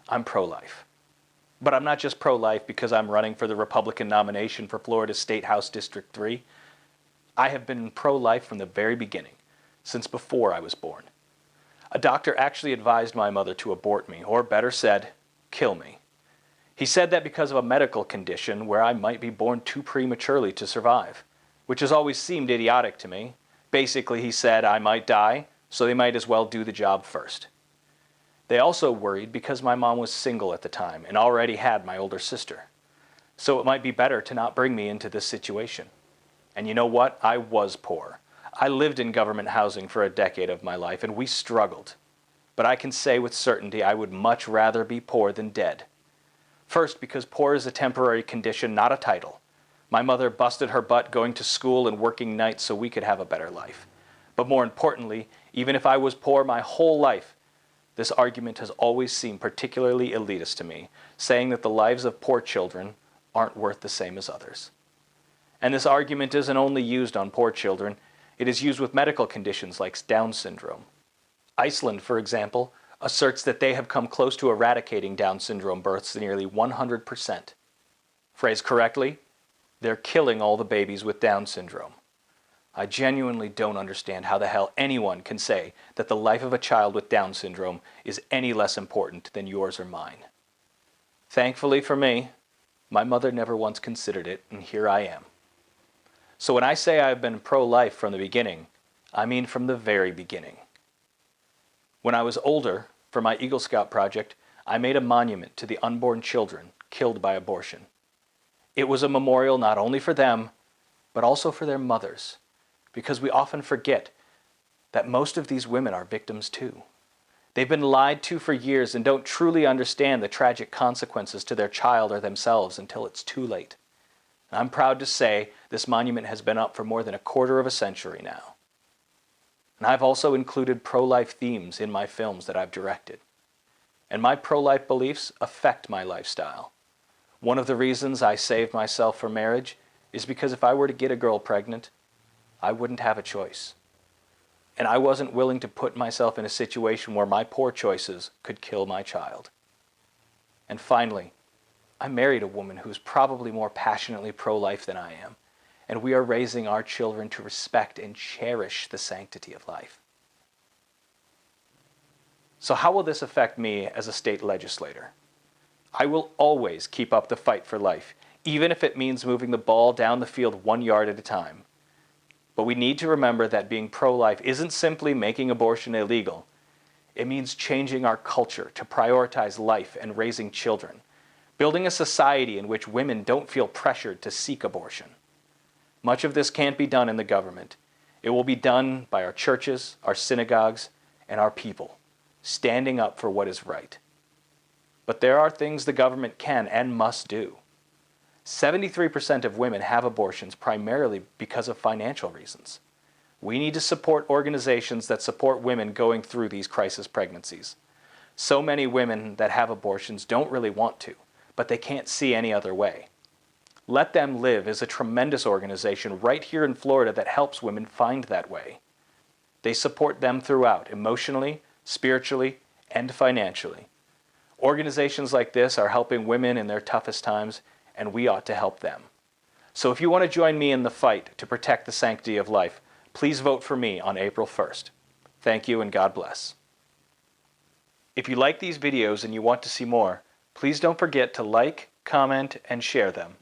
I'm pro-life. But I'm not just pro-life because I'm running for the Republican nomination for Florida State House District 3. I have been pro-life from the very beginning, since before I was born. A doctor actually advised my mother to abort me, or better said, kill me. He said that because of a medical condition where I might be born too prematurely to survive, which has always seemed idiotic to me. Basically, he said I might die, so they might as well do the job first. They also worried because my mom was single at the time and already had my older sister. So it might be better to not bring me into this situation. And you know what? I was poor. I lived in government housing for a decade of my life, and we struggled. But I can say with certainty I would much rather be poor than dead. First, because poor is a temporary condition, not a title. My mother busted her butt going to school and working nights so we could have a better life. But more importantly, even if I was poor my whole life, this argument has always seemed particularly elitist to me, saying that the lives of poor children aren't worth the same as others. And this argument isn't only used on poor children, it is used with medical conditions like Down syndrome. Iceland, for example, asserts that they have come close to eradicating Down syndrome births to nearly 100%. Phrased correctly, they're killing all the babies with Down syndrome. I genuinely don't understand how the hell anyone can say that the life of a child with Down syndrome is any less important than yours or mine. Thankfully for me, my mother never once considered it, and here I am. So when I say I've been pro-life from the beginning, I mean from the very beginning. When I was older, for my Eagle Scout project, I made a monument to the unborn children killed by abortion. It was a memorial not only for them, but also for their mothers, because we often forget that most of these women are victims too. They've been lied to for years and don't truly understand the tragic consequences to their child or themselves until it's too late. And I'm proud to say this monument has been up for more than a quarter of a century now. And I've also included pro-life themes in my films that I've directed. And my pro-life beliefs affect my lifestyle. One of the reasons I saved myself for marriage is because if I were to get a girl pregnant, I wouldn't have a choice. And I wasn't willing to put myself in a situation where my poor choices could kill my child. And finally, I married a woman who's probably more passionately pro-life than I am, and we are raising our children to respect and cherish the sanctity of life. So how will this affect me as a state legislator? I will always keep up the fight for life, even if it means moving the ball down the field 1 yard at a time. But we need to remember that being pro-life isn't simply making abortion illegal. It means changing our culture to prioritize life and raising children, building a society in which women don't feel pressured to seek abortion. Much of this can't be done in the government. It will be done by our churches, our synagogues, and our people, standing up for what is right. But there are things the government can and must do. 73% of women have abortions primarily because of financial reasons. We need to support organizations that support women going through these crisis pregnancies. So many women that have abortions don't really want to, but they can't see any other way. Let Them Live is a tremendous organization right here in Florida that helps women find that way. They support them throughout, emotionally, spiritually, and financially. Organizations like this are helping women in their toughest times, and we ought to help them. So if you want to join me in the fight to protect the sanctity of life, please vote for me on April 1st. Thank you and God bless. If you like these videos and you want to see more, please don't forget to like, comment, and share them.